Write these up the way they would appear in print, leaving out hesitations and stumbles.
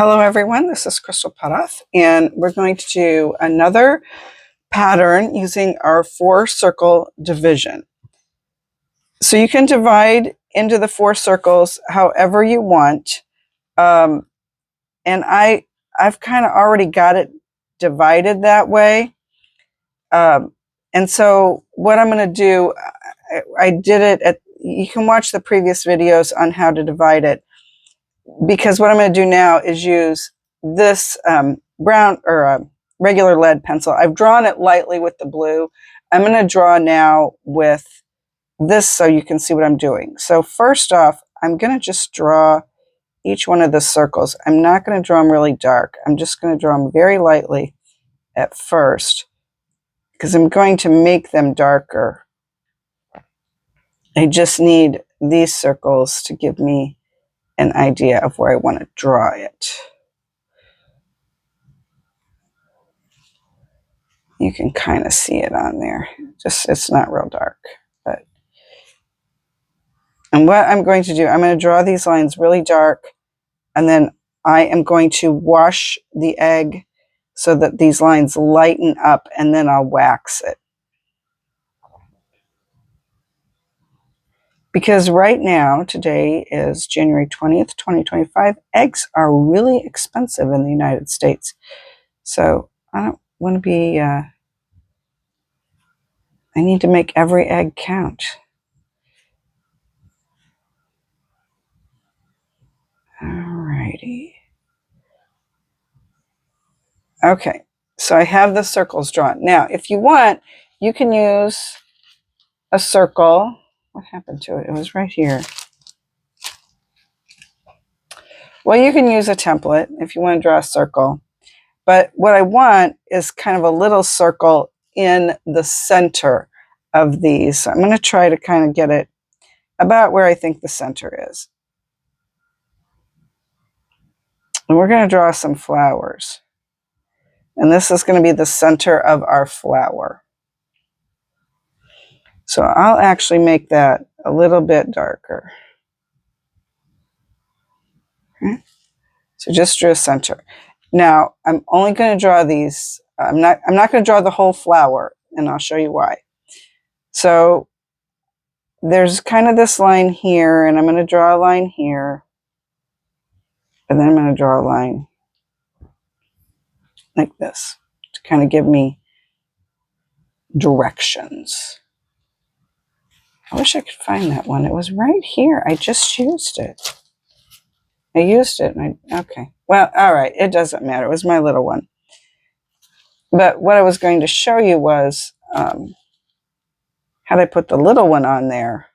Hello everyone, this is Crystal Potthoff, and we're going to do another pattern using our 4-circle division. So you can divide into the 4 circles however you want, and I've kind of already got it divided that way. And so what I'm going to do, I did it you can watch the previous videos on how to divide it, because what I'm going to do now is use this brown or regular lead pencil. I've drawn it lightly with the blue. I'm going to draw now with this so you can see what I'm doing. So first off, I'm going to just draw each one of the circles. I'm not going to draw them really dark. I'm just going to draw them very lightly at first because I'm going to make them darker. I just need these circles to give me an idea of where I want to draw it. You can kind of see it on there. Just it's not real dark, but and what I'm going to do, I'm going to draw these lines really dark, and then I am going to wash the egg so that these lines lighten up, and then I'll wax it. Because right now, today is January 20th, 2025, eggs are really expensive in the United States. So I don't want to be, I need to make every egg count. Alrighty. Okay, so I have the circles drawn. Now, if you want, you can use a circle. What happened to it? It was right here. Well, you can use a template if you want to draw a circle. But what I want is kind of a little circle in the center of these. So I'm going to try to kind of get it about where I think the center is. And we're going to draw some flowers. And this is going to be the center of our flower. So I'll actually make that a little bit darker. Okay. So just drew a center. Now I'm only going to draw these. I'm not going to draw the whole flower, and I'll show you why. So there's kind of this line here, and I'm going to draw a line here, and then I'm going to draw a line like this to kind of give me directions. I wish I could find that one. It was right here. I just used it. Okay. Well, all right. It doesn't matter. It was my little one. But what I was going to show you was had I put the little one on there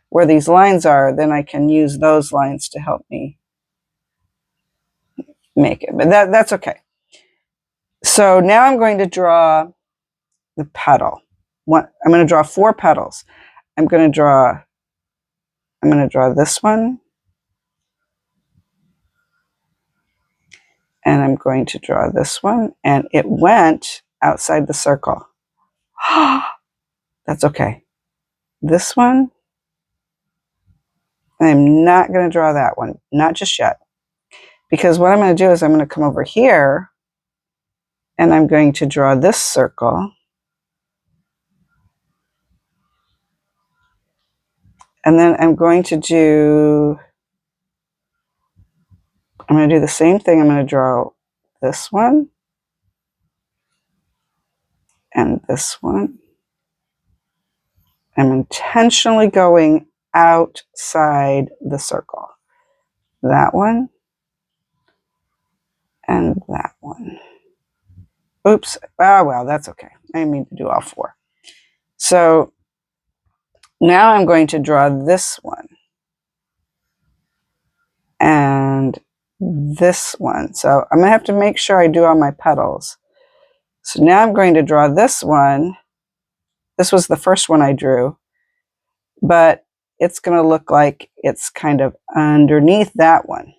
where these lines are, then I can use those lines to help me make it. But that's okay. So now I'm going to draw the petal. I'm going to draw 4 petals. I'm going to draw this one. And I'm going to draw this one. And it went outside the circle. That's okay. This one, I'm not going to draw that one. Not just yet. Because what I'm going to do is I'm going to come over here and I'm going to draw this circle. And then I'm going to do the same thing. I'm going to draw this one and this one. I'm intentionally going outside the circle. That one and that one. Oops. Oh, well, that's okay. I didn't mean to do all 4. So now I'm going to draw this one and this one. So I'm going to have to make sure I do all my petals. So now I'm going to draw this one. This was the first one I drew, but it's going to look like it's kind of underneath that one.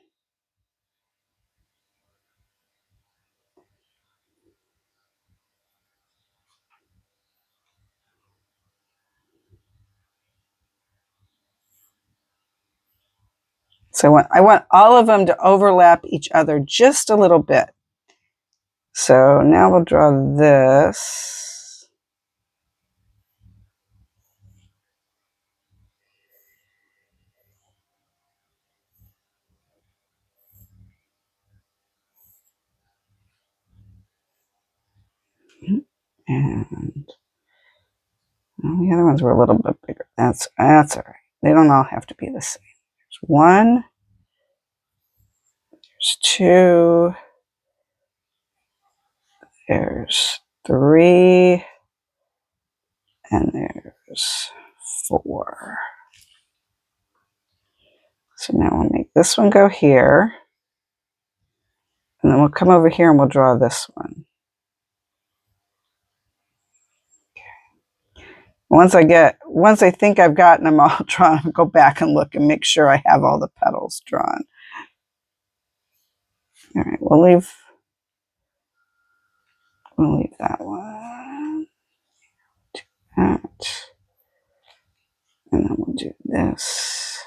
So I want all of them to overlap each other just a little bit. So now we'll draw this. And the other ones were a little bit bigger. That's all right. They don't all have to be the same. There's one. There's two. There's three. And there's four. So now we'll make this one go here. And then we'll come over here and we'll draw this one. Once I think I've gotten them all drawn, I'll go back and look and make sure I have all the petals drawn. All right, we'll leave that one. Do that. And then we'll do this.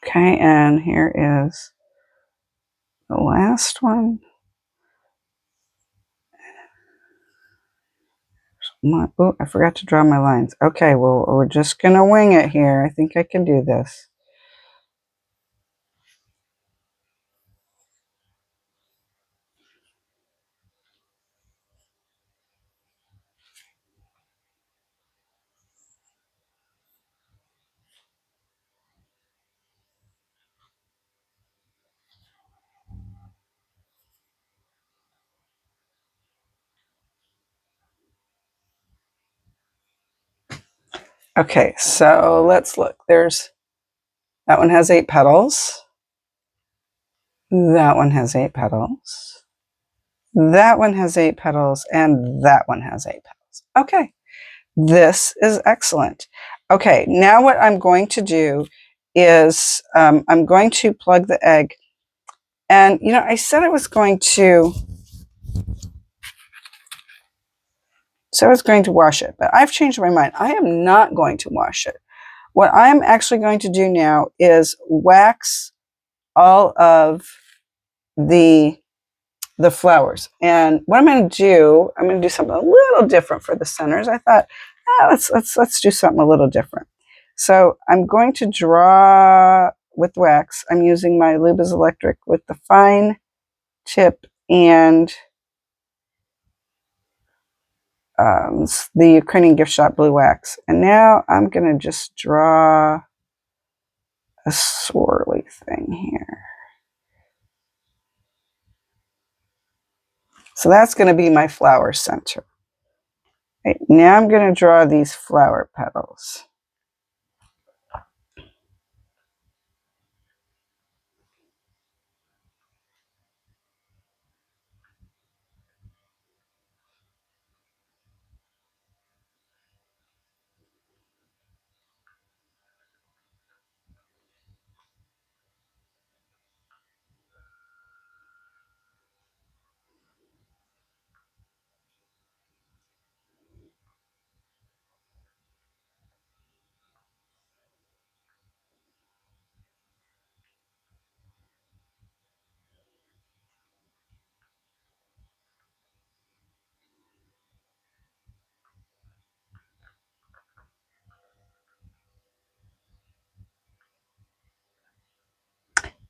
Okay, and here is the last one. Oh, I forgot to draw my lines. Okay, well, we're just going to wing it here. I think I can do this. Okay, so let's look. That one has 8 petals. That one has 8 petals. That one has 8 petals, and that one has 8 petals. Okay, this is excellent. Okay, now what I'm going to do is I'm going to plug the egg. And, you know, I said I was going to wash it, but I've changed my mind. I am not going to wash it. What I'm actually going to do now is wax all of the flowers. And what I'm going to do something a little different for the centers. I thought, let's do something a little different. So I'm going to draw with wax. I'm using my Luba's Electric with the fine tip and the Ukrainian gift shop blue wax. And now I'm going to just draw a swirly thing here. So that's going to be my flower center. Right, now I'm going to draw these flower petals.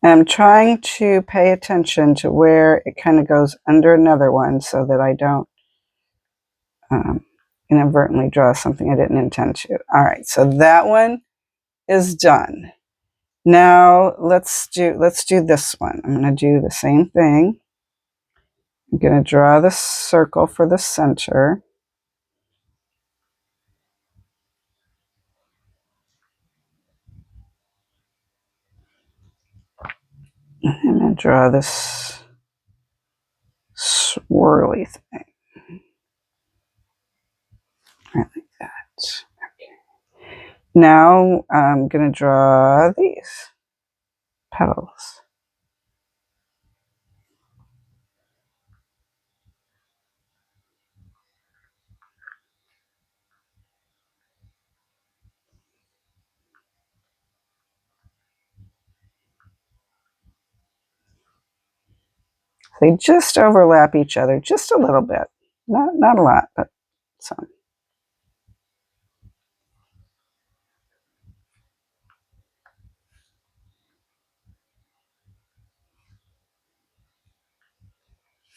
And I'm trying to pay attention to where it kind of goes under another one so that I don't inadvertently draw something I didn't intend to. All right, so that one is done. Now let's do this one. I'm going to do the same thing. I'm going to draw the circle for the center. And I'm going to draw this swirly thing. Right like that. Okay. Now I'm going to draw these petals. They just overlap each other just a little bit. Not a lot, but some.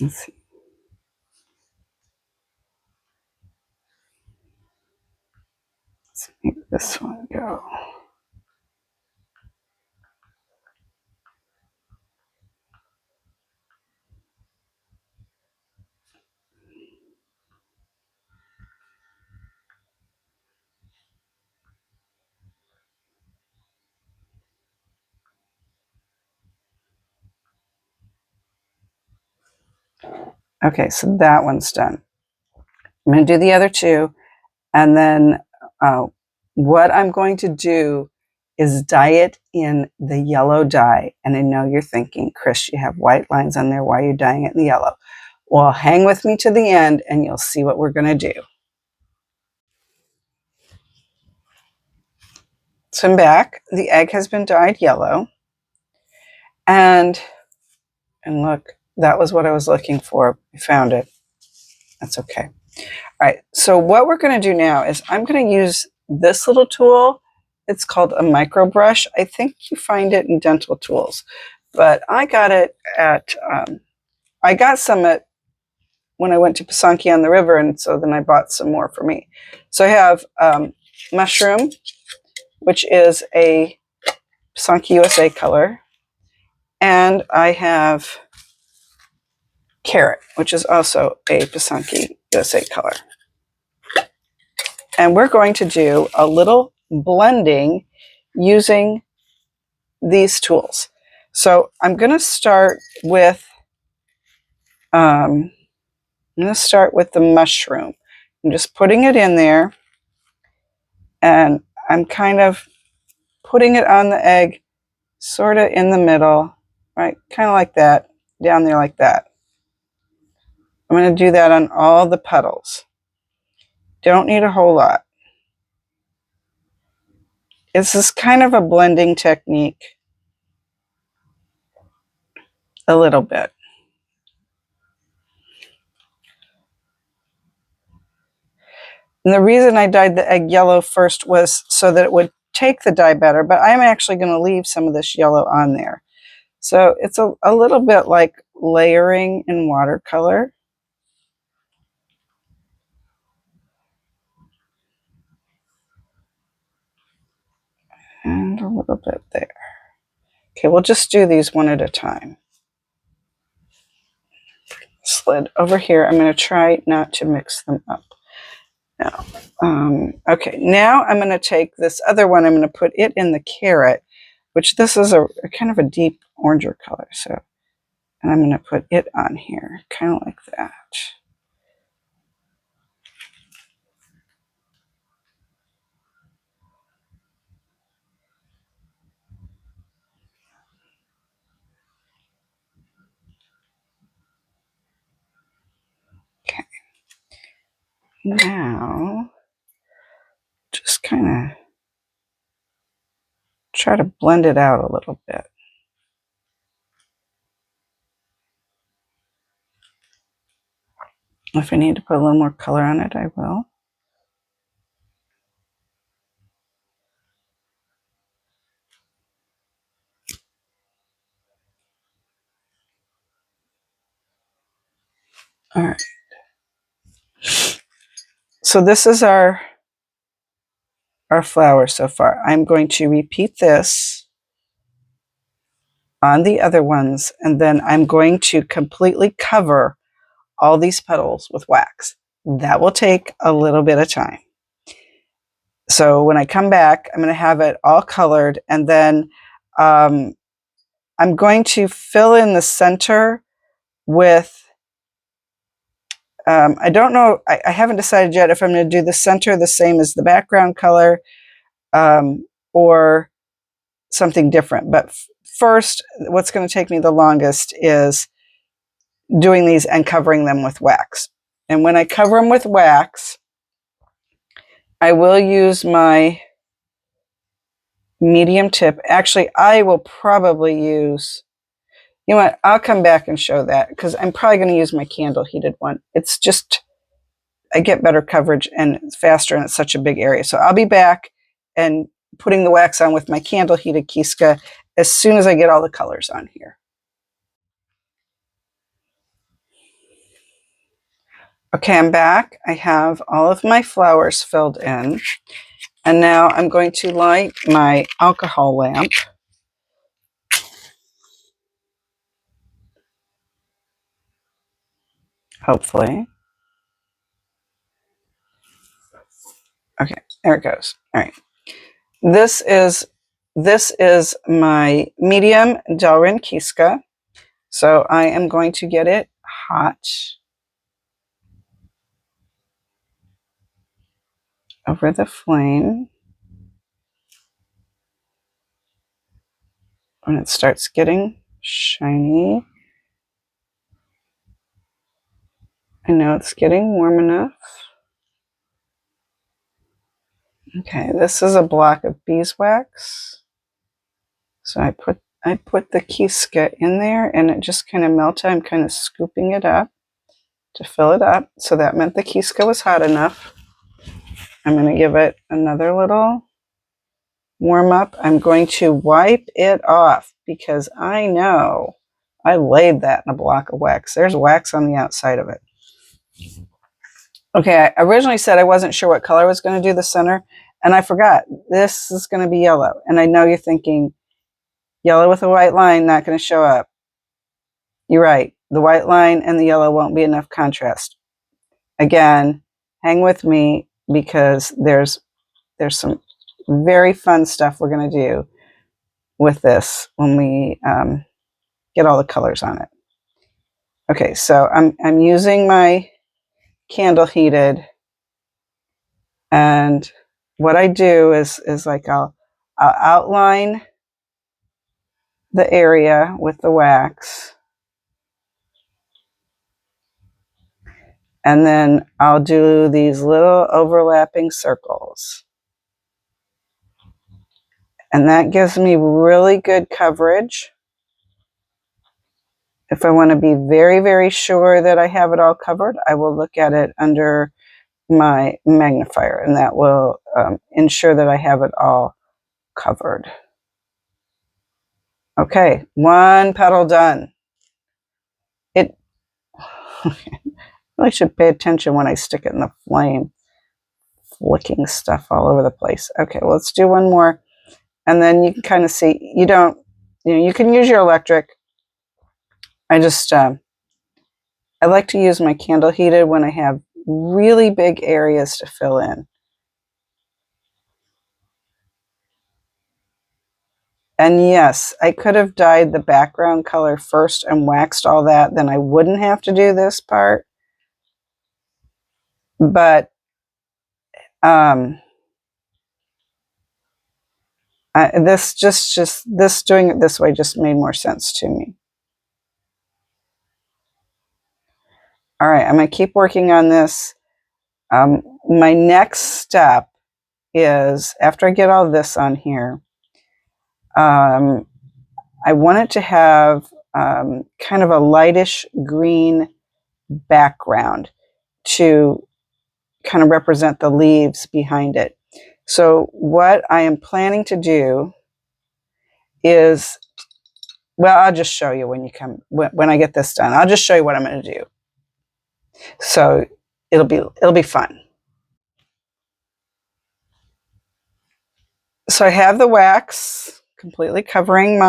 Let's see. Let's make this one go. Okay, so that one's done. I'm going to do the other two, and then what I'm going to do is dye it in the yellow dye. And I know you're thinking, Chris, you have white lines on there. Why are you dyeing it in the yellow? Well, hang with me to the end, and you'll see what we're going to do. So I'm back. The egg has been dyed yellow. And look, that was what I was looking for. I found it. That's okay. All right, so what we're going to do now is I'm going to use this little tool. It's called a micro brush. I think you find it in dental tools, but I got it at, I got some at when I went to Pysanky on the river, and so then I bought some more for me. So I have mushroom, which is a Pysanky USA color, and I have carrot, which is also a Pysanky USA color. And we're going to do a little blending using these tools. So I'm going to start with the mushroom. I'm just putting it in there, and I'm kind of putting it on the egg, sort of in the middle, right? Kind of like that, down there like that. I'm going to do that on all the petals. Don't need a whole lot. This is kind of a blending technique, a little bit. And the reason I dyed the egg yellow first was so that it would take the dye better, but I'm actually going to leave some of this yellow on there. So it's a little bit like layering in watercolor. And a little bit there. Okay, we'll just do these one at a time. Slid over here. I'm going to try not to mix them up. Now, okay, now I'm going to take this other one. I'm going to put it in the carrot, which this is a kind of a deep oranger color. So, and I'm going to put it on here, kind of like that. Okay. Now, just kind of try to blend it out a little bit. If I need to put a little more color on it, I will. All right. So this is our flower so far. I'm going to repeat this on the other ones, and then I'm going to completely cover all these petals with wax. That will take a little bit of time. So when I come back, I'm going to have it all colored, and then I'm going to fill in the center with, I don't know, I haven't decided yet if I'm going to do the center the same as the background color or something different. But first, what's going to take me the longest is doing these and covering them with wax. And when I cover them with wax, I will use my medium tip. Actually, I will probably use You know what? I'll come back and show that because I'm probably going to use my candle heated one. It's just, I get better coverage and it's faster and it's such a big area. So I'll be back and putting the wax on with my candle heated Kiska as soon as I get all the colors on here. Okay, I'm back. I have all of my flowers filled in. And now I'm going to light my alcohol lamp. Hopefully. Okay, there it goes. All right. This is my medium Delrin Kiska. So I am going to get it hot over the flame. When it starts getting shiny, I know it's getting warm enough. Okay, this is a block of beeswax. So I put the Kiska in there and it just kind of melted. I'm kind of scooping it up to fill it up. So that meant the Kiska was hot enough. I'm going to give it another little warm up. I'm going to wipe it off because I know I laid that in a block of wax. There's wax on the outside of it. Okay, I originally said I wasn't sure what color I was going to do the center, and I forgot. This is going to be yellow. And I know you're thinking, yellow with a white line, not going to show up. You're right. The white line and the yellow won't be enough contrast. Again, hang with me because there's some very fun stuff we're going to do with this when we get all the colors on it. Okay, so I'm using my candle heated, and what I do is like I'll outline the area with the wax, and then I'll do these little overlapping circles. And that gives me really good coverage. If I want to be very, very sure that I have it all covered, I will look at it under my magnifier, and that will ensure that I have it all covered. Okay, one petal done. It really should pay attention when I stick it in the flame. Flicking stuff all over the place. Okay, well, let's do one more. And then you can kind of see, you can use your electric. I just, I like to use my candle heated when I have really big areas to fill in. And yes, I could have dyed the background color first and waxed all that, then I wouldn't have to do this part. But this doing it this way just made more sense to me. All right, I'm going to keep working on this. My next step is, after I get all this on here, I want it to have kind of a lightish green background to kind of represent the leaves behind it. So what I am planning to do is, well, I'll just show you when I get this done. I'll just show you what I'm going to do. So it'll be fun. So I have the wax completely covering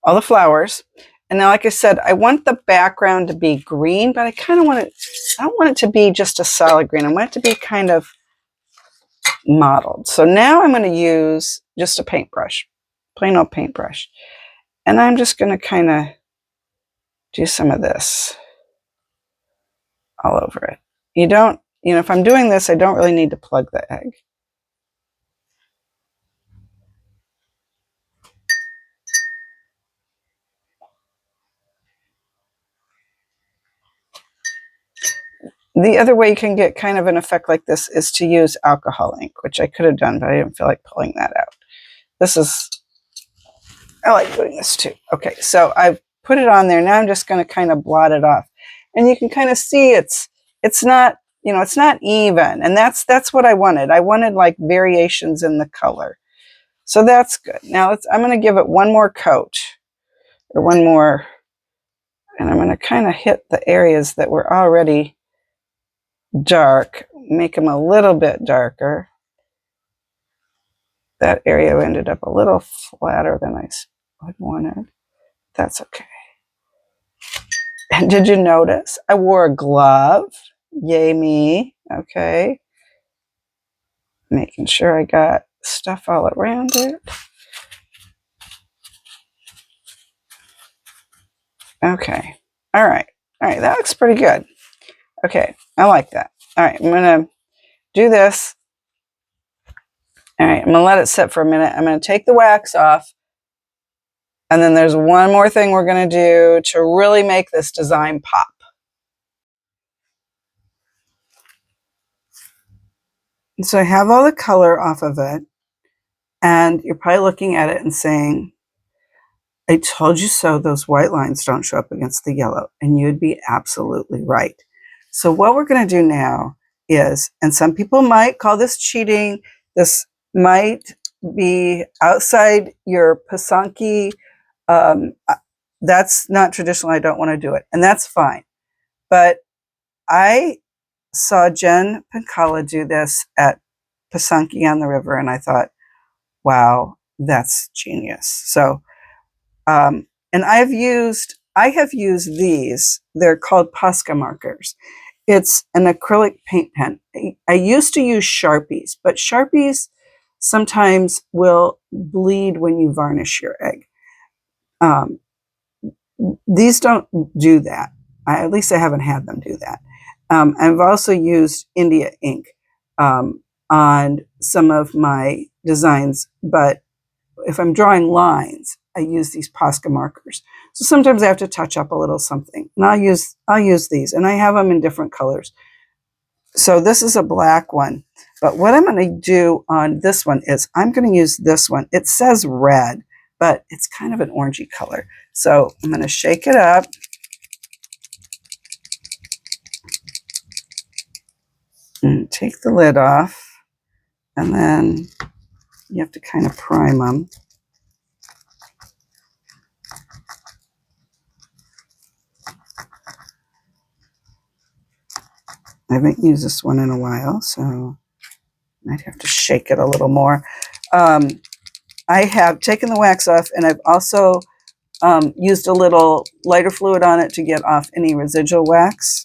all the flowers. And now, like I said, I want the background to be green, but I kind of want it, I don't want it to be just a solid green. I want it to be kind of mottled. So now I'm going to use just a paintbrush, plain old paintbrush. And I'm just going to kind of do some of this all over it. If I'm doing this, I don't really need to plug the egg. The other way you can get kind of an effect like this is to use alcohol ink, which I could have done, but I didn't feel like pulling that out. I like doing this too. Okay, so I've put it on there. Now I'm just going to kind of blot it off. And you can kind of see it's not, you know, it's not even. And that's what I wanted. I wanted like variations in the color. So that's good. Now I'm going to give it one more coat, or one more, and I'm going to kind of hit the areas that were already dark, make them a little bit darker. That area ended up a little flatter than I would wanted. That's okay. And did you notice I wore a glove? Yay me. Okay. Making sure I got stuff all around it. Okay. All right. All right. That looks pretty good. Okay. I like that. All right. I'm going to do this. All right. I'm going to let it sit for a minute. I'm going to take the wax off. And then there's one more thing we're going to do to really make this design pop. And so I have all the color off of it. And you're probably looking at it and saying, I told you so, those white lines don't show up against the yellow. And you'd be absolutely right. So what we're going to do now is, and some people might call this cheating, this might be outside your Pysanky. That's not traditional. I don't want to do it. And that's fine. But I saw Jen Pankala do this at Pysanky on the river, and I thought, wow, that's genius. So, and I have used these. They're called Posca markers. It's an acrylic paint pen. I used to use Sharpies, but Sharpies sometimes will bleed when you varnish your egg. These don't do that. At least I haven't had them do that. I've also used India ink on some of my designs, but if I'm drawing lines, I use these Posca markers. So sometimes I have to touch up a little something, and I'll use these, and I have them in different colors. So this is a black one, but what I'm going to do on this one is I'm going to use this one. It says red, but it's kind of an orangey color. So I'm going to shake it up. And take the lid off, and then you have to kind of prime them. I haven't used this one in a while, so I might have to shake it a little more. I have taken the wax off, and I've also used a little lighter fluid on it to get off any residual wax.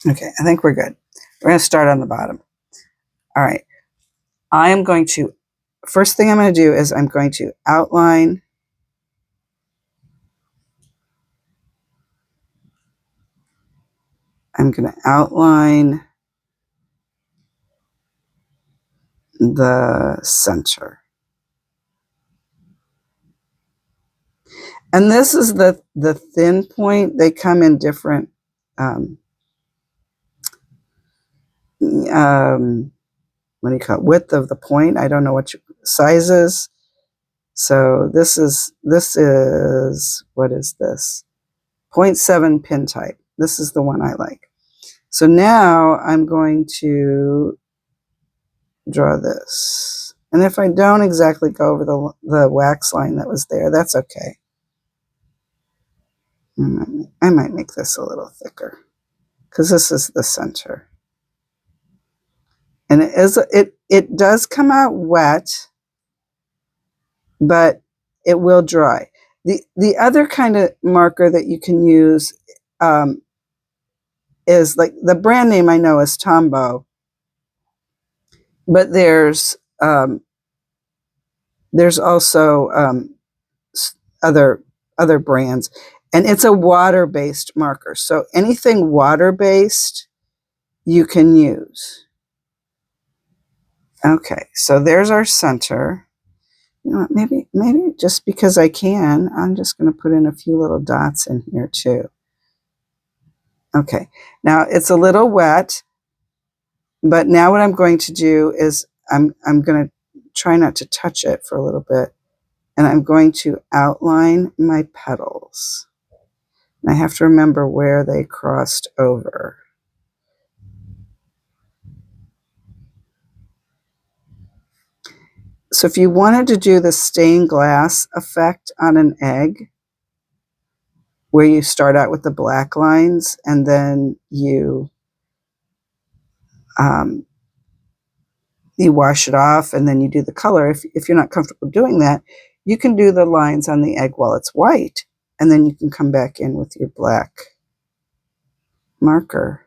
Okay, I think we're good. We're going to start on the bottom. All right. First thing I'm going to do is I'm going to outline the center. And this is the thin point. They come in different what do you call it? Width of the point. I don't know what sizes. So this is what is this? 0.7 pin type. This is the one I like. So now I'm going to draw this. And if I don't exactly go over the wax line that was there, that's okay. I might make this a little thicker because this is the center. And it does come out wet, but it will dry. The other kind of marker that you can use is, like, the brand name I know is Tombow, but there's also other brands, and it's a water-based marker. So anything water-based you can use. Okay, so there's our center. You know what, maybe just because I can, I'm just going to put in a few little dots in here too. Okay, now it's a little wet, but now what I'm going to do is I'm going to try not to touch it for a little bit. And I'm going to outline my petals. And I have to remember where they crossed over. So if you wanted to do the stained glass effect on an egg, where you start out with the black lines and then you wash it off and then you do the color, if you're not comfortable doing that, you can do the lines on the egg while it's white, and then you can come back in with your black marker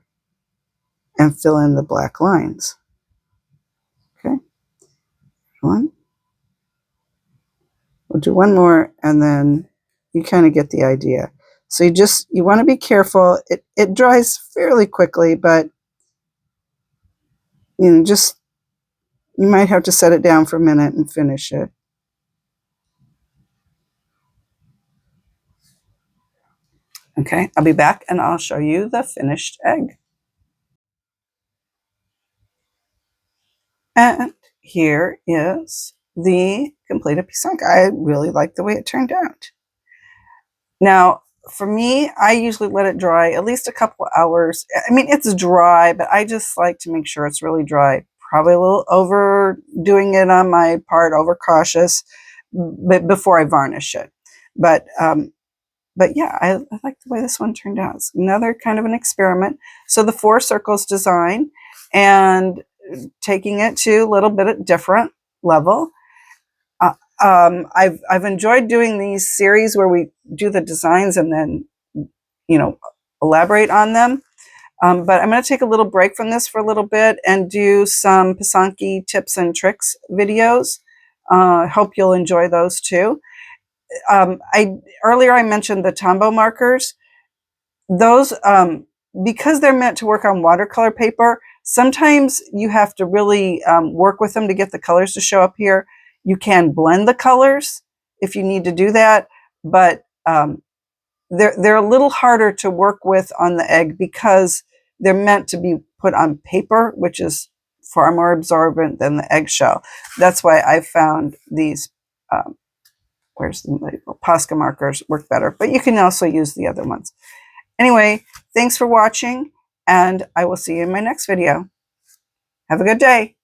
and fill in the black lines. Okay, one. We'll do one more, and then you kind of get the idea. So you want to be careful. It dries fairly quickly, but you might have to set it down for a minute and finish it. Okay, I'll be back and I'll show you the finished egg. And here is the completed Pysanky. I really like the way it turned out. Now, for me, I usually let it dry at least a couple of hours. I mean, it's dry, but I just like to make sure it's really dry. Probably a little overdoing it on my part, overcautious, but before I varnish it. But yeah, I like the way this one turned out. It's another kind of an experiment. So the 4 circles design and taking it to a little bit different level. I've enjoyed doing these series where we do the designs and then, elaborate on them. But I'm going to take a little break from this for a little bit and do some Pysanky tips and tricks videos. Hope you'll enjoy those too. Earlier I mentioned the Tombow markers. Those, because they're meant to work on watercolor paper, sometimes you have to really work with them to get the colors to show up here. You can blend the colors if you need to do that, but they're a little harder to work with on the egg because they're meant to be put on paper, which is far more absorbent than the eggshell. That's why I found these where's the label? Posca markers work better, but you can also use the other ones. Anyway, thanks for watching, and I will see you in my next video. Have a good day.